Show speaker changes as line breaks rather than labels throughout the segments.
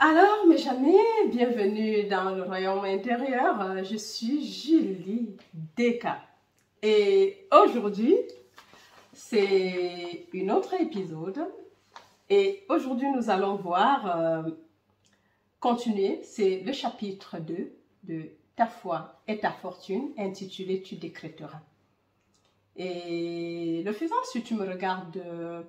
Alors, mes amis, bienvenue dans le royaume intérieur. Je suis Julie Deka. Et aujourd'hui, c'est un autre épisode. Et aujourd'hui, nous allons voir, continuer, c'est le chapitre 2 de Ta foi et ta fortune, intitulé Tu décréteras. Et le faisant, si tu me regardes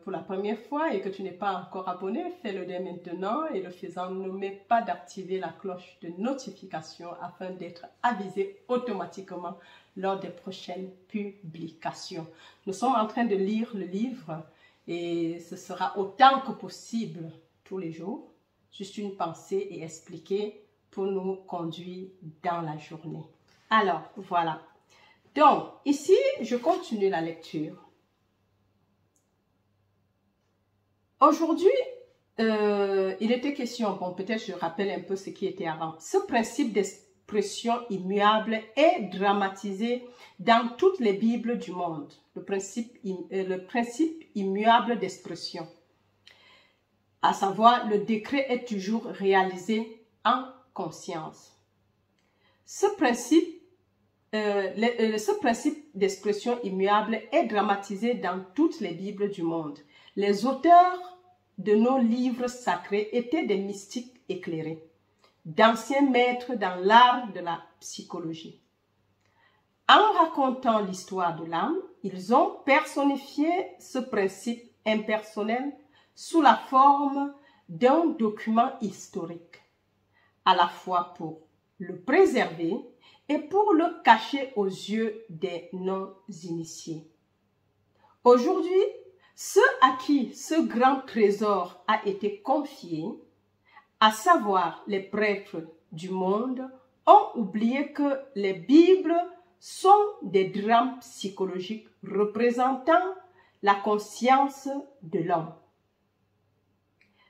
pour la première fois et que tu n'es pas encore abonné, fais-le dès maintenant. Et le faisant, n'oublie pas d'activer la cloche de notification afin d'être avisé automatiquement lors des prochaines publications. Nous sommes en train de lire le livre et ce sera autant que possible tous les jours. Juste une pensée et expliquer pour nous conduire dans la journée. Alors, voilà. Donc, ici, je continue la lecture. Aujourd'hui, il était question, bon, peut-être je rappelle un peu ce qui était avant. Ce principe d'expression immuable est dramatisé dans toutes les Bibles du monde. Le principe immuable d'expression. À savoir, le décret est toujours réalisé en conscience. Ce principe d'expression immuable est dramatisé dans toutes les Bibles du monde. Les auteurs de nos livres sacrés étaient des mystiques éclairés, d'anciens maîtres dans l'art de la psychologie. En racontant l'histoire de l'âme, ils ont personnifié ce principe impersonnel sous la forme d'un document historique, à la fois pour le préserver et pour le cacher aux yeux des non-initiés. Aujourd'hui, ceux à qui ce grand trésor a été confié, à savoir les prêtres du monde, ont oublié que les Bibles sont des drames psychologiques représentant la conscience de l'homme.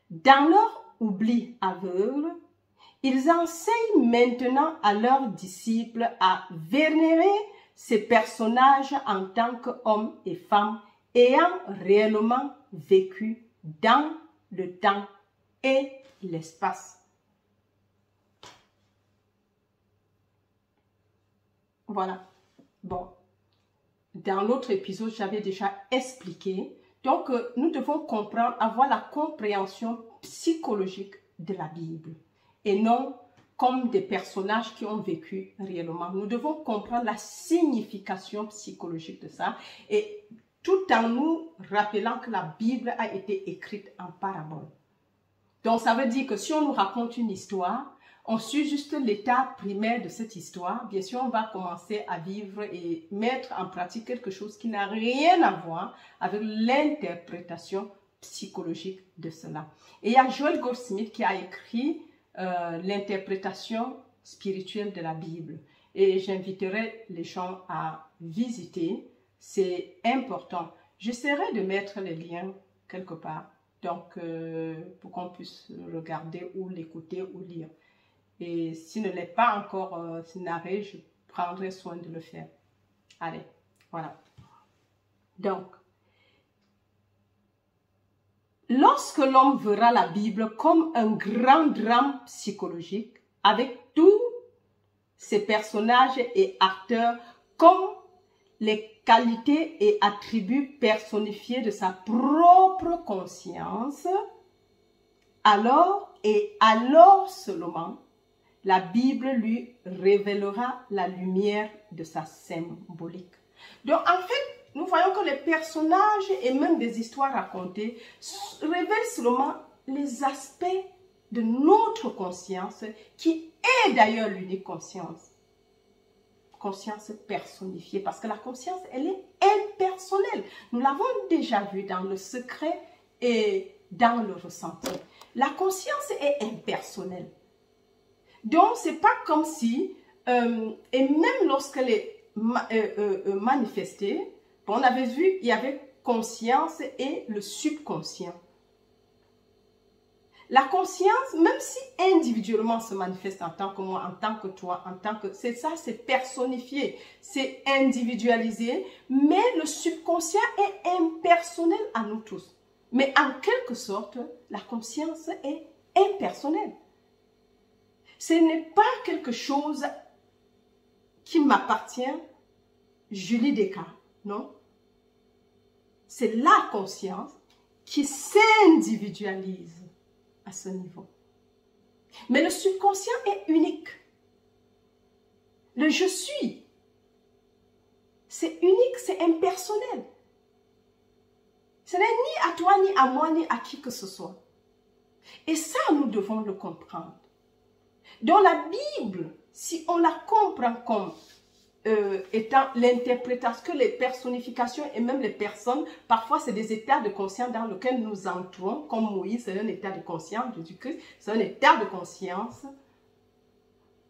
Dans leur oubli aveugle, ils enseignent maintenant à leurs disciples à vénérer ces personnages en tant qu'hommes et femmes ayant réellement vécu dans le temps et l'espace. Voilà. Bon, dans l'autre épisode, j'avais déjà expliqué. Donc, nous devons comprendre, avoir la compréhension psychologique de la Bible. Et non comme des personnages qui ont vécu réellement. Nous devons comprendre la signification psychologique de ça et tout en nous rappelant que la Bible a été écrite en parabole. Donc ça veut dire que si on nous raconte une histoire, on suit juste l'état primaire de cette histoire. Bien sûr, on va commencer à vivre et mettre en pratique quelque chose qui n'a rien à voir avec l'interprétation psychologique de cela. Et il y a Joel Goldsmith qui a écrit l'interprétation spirituelle de la Bible. Et j'inviterai les gens à visiter. C'est important. J'essaierai de mettre les liens quelque part. Donc, pour qu'on puisse regarder ou l'écouter ou lire. Et s'il ne l'est pas encore narré, je prendrai soin de le faire. Allez, voilà. Donc, lorsque l'homme verra la Bible comme un grand drame psychologique, avec tous ses personnages et acteurs comme les qualités et attributs personnifiés de sa propre conscience, alors seulement, la Bible lui révélera la lumière de sa symbolique. Donc en fait, nous voyons que les personnages et même des histoires racontées révèlent seulement les aspects de notre conscience qui est d'ailleurs l'unique conscience. Conscience personnifiée parce que la conscience, elle est impersonnelle. Nous l'avons déjà vu dans le secret et dans le ressenti. La conscience est impersonnelle. Donc, c'est pas comme si, et même lorsqu'elle est manifestée, on avait vu, il y avait conscience et le subconscient. La conscience, même si individuellement se manifeste en tant que moi, en tant que toi, en tant que... C'est ça, c'est personnifié, c'est individualisé, mais le subconscient est impersonnel à nous tous. Mais en quelque sorte, la conscience est impersonnelle. Ce n'est pas quelque chose qui m'appartient, Julie Descartes, non. C'est la conscience qui s'individualise à ce niveau. Mais le subconscient est unique. Le je suis, c'est unique, c'est impersonnel. Ce n'est ni à toi, ni à moi, ni à qui que ce soit. Et ça, nous devons le comprendre. Dans la Bible, si on la comprend comme étant l'interprétation, que les personnifications et même les personnes, parfois c'est des états de conscience dans lesquels nous entrons, comme Moïse, c'est un état de conscience, Jésus-Christ, c'est un état de conscience,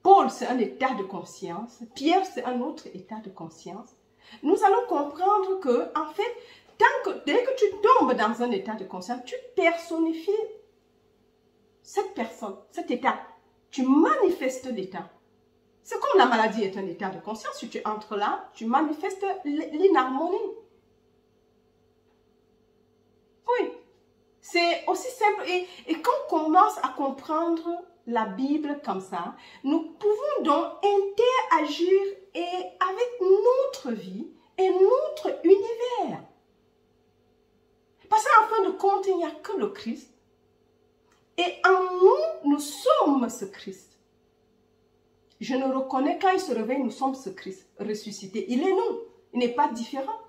Paul, c'est un état de conscience, Pierre, c'est un autre état de conscience. Nous allons comprendre que, en fait, dès que tu tombes dans un état de conscience, tu personnifies cette personne, cet état, tu manifestes l'état. C'est comme la maladie est un état de conscience. Si tu entres là, tu manifestes l'inharmonie. Oui, c'est aussi simple. Et quand on commence à comprendre la Bible comme ça, nous pouvons donc interagir avec notre vie et notre univers. Parce qu'en fin de compte, il n'y a que le Christ. Et en nous, nous sommes ce Christ. Je ne reconnais quand il se réveille, nous sommes ce Christ ressuscité. Il est nous, il n'est pas différent.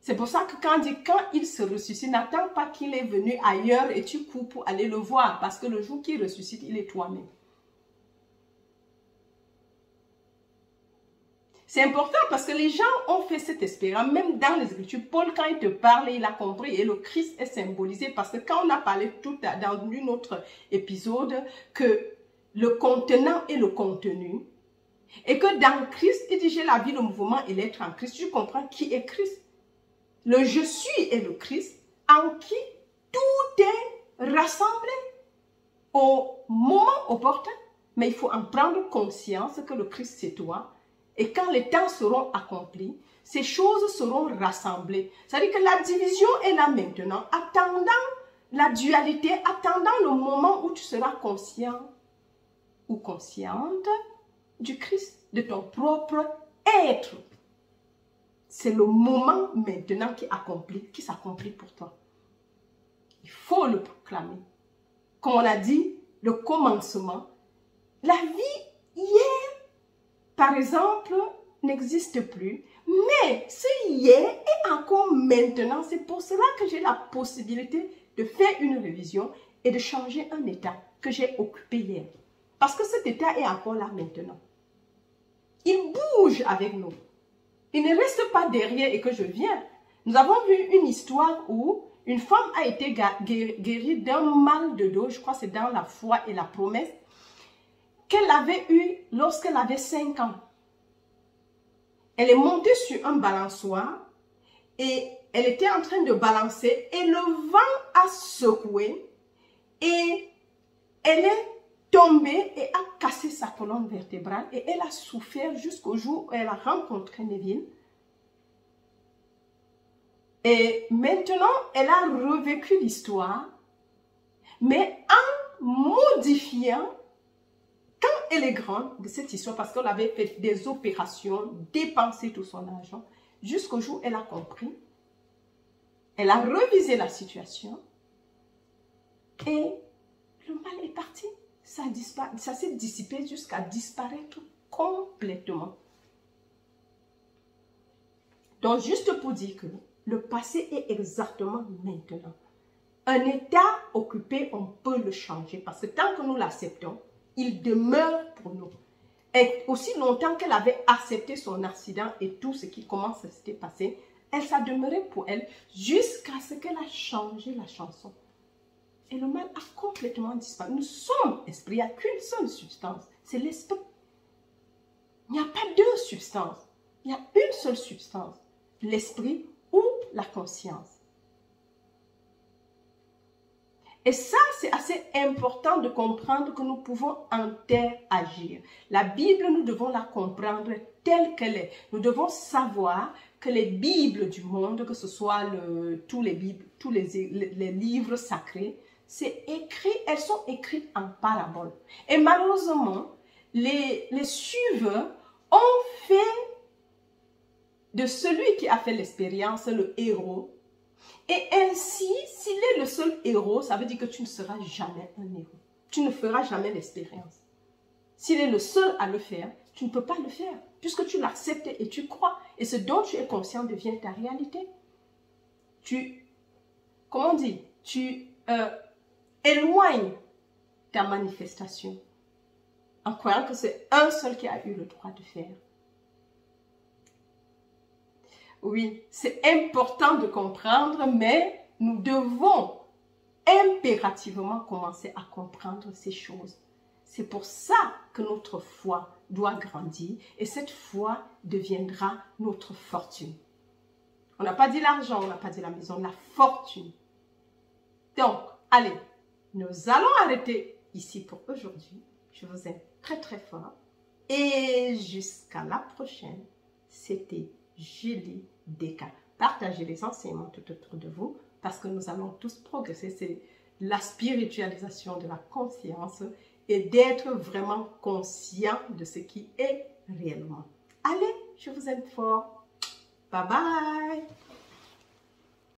C'est pour ça que quand il se ressuscite, n'attends pas qu'il est venu ailleurs et tu cours pour aller le voir. Parce que le jour qu'il ressuscite, il est toi-même. C'est important parce que les gens ont fait cette expérience, même dans les Écritures. Paul, quand il te parle, il a compris et le Christ est symbolisé parce que quand on a parlé tout dans un autre épisode que le contenant et le contenu, et que dans Christ, il dit j'ai la vie, le mouvement et l'être en Christ, tu comprends qui est Christ. Le je suis est le Christ en qui tout est rassemblé au moment opportun. Mais il faut en prendre conscience que le Christ c'est toi. Et quand les temps seront accomplis, ces choses seront rassemblées. C'est-à-dire que la division est là maintenant, attendant la dualité, attendant le moment où tu seras conscient ou consciente du Christ, de ton propre être. C'est le moment maintenant qui s'accomplit pour toi. Il faut le proclamer. Comme on a dit, le commencement, la vie hier, par exemple, n'existe plus, mais ce hier est encore maintenant. C'est pour cela que j'ai la possibilité de faire une révision et de changer un état que j'ai occupé hier. Parce que cet état est encore là maintenant. Il bouge avec nous. Il ne reste pas derrière et que je viens. Nous avons vu une histoire où une femme a été guérie d'un mal de dos, je crois que c'est dans la foi et la promesse, qu'elle avait eu lorsqu'elle avait 5 ans. Elle est montée sur un balançoire et elle était en train de balancer et le vent a secoué et elle est tombée et a cassé sa colonne vertébrale et elle a souffert jusqu'au jour où elle a rencontré Neville. Et maintenant, elle a revécu l'histoire, mais en modifiant, quand elle est grande de cette histoire, parce qu'elle avait fait des opérations, dépensé tout son argent, jusqu'au jour où elle a compris, elle a revisé la situation et le mal est parti. Ça s'est dissipé jusqu'à disparaître complètement. Donc, juste pour dire que le passé est exactement maintenant. Un état occupé, on peut le changer parce que tant que nous l'acceptons, il demeure pour nous. Et aussi longtemps qu'elle avait accepté son accident et tout ce qui commence à se passer, ça demeurait pour elle jusqu'à ce qu'elle a changé la chanson. Et le mal a complètement disparu. Nous sommes esprit, il n'y a qu'une seule substance, c'est l'esprit. Il n'y a pas deux substances, il y a une seule substance, l'esprit ou la conscience. Et ça, c'est assez important de comprendre que nous pouvons interagir. La Bible, nous devons la comprendre telle qu'elle est. Nous devons savoir que les Bibles du monde, que ce soit tous les livres sacrés, c'est écrit, elles sont écrites en parabole. Et malheureusement, les suiveurs ont fait de celui qui a fait l'expérience le héros. Et ainsi, s'il est le seul héros, ça veut dire que tu ne seras jamais un héros. Tu ne feras jamais l'expérience. S'il est le seul à le faire, tu ne peux pas le faire, puisque tu l'acceptes et tu crois. Et ce dont tu es conscient devient ta réalité. Comment on dit, tu éloignes ta manifestation en croyant que c'est un seul qui a eu le droit de faire. Oui, c'est important de comprendre, mais nous devons impérativement commencer à comprendre ces choses. C'est pour ça que notre foi doit grandir et cette foi deviendra notre fortune. On n'a pas dit l'argent, on n'a pas dit la maison, la fortune. Donc, allez, nous allons arrêter ici pour aujourd'hui. Je vous aime très très fort. Et jusqu'à la prochaine, c'était Julie Deka. Partagez les enseignements tout autour de vous parce que nous allons tous progresser. C'est la spiritualisation de la conscience et d'être vraiment conscient de ce qui est réellement. Allez, je vous aime fort. Bye bye.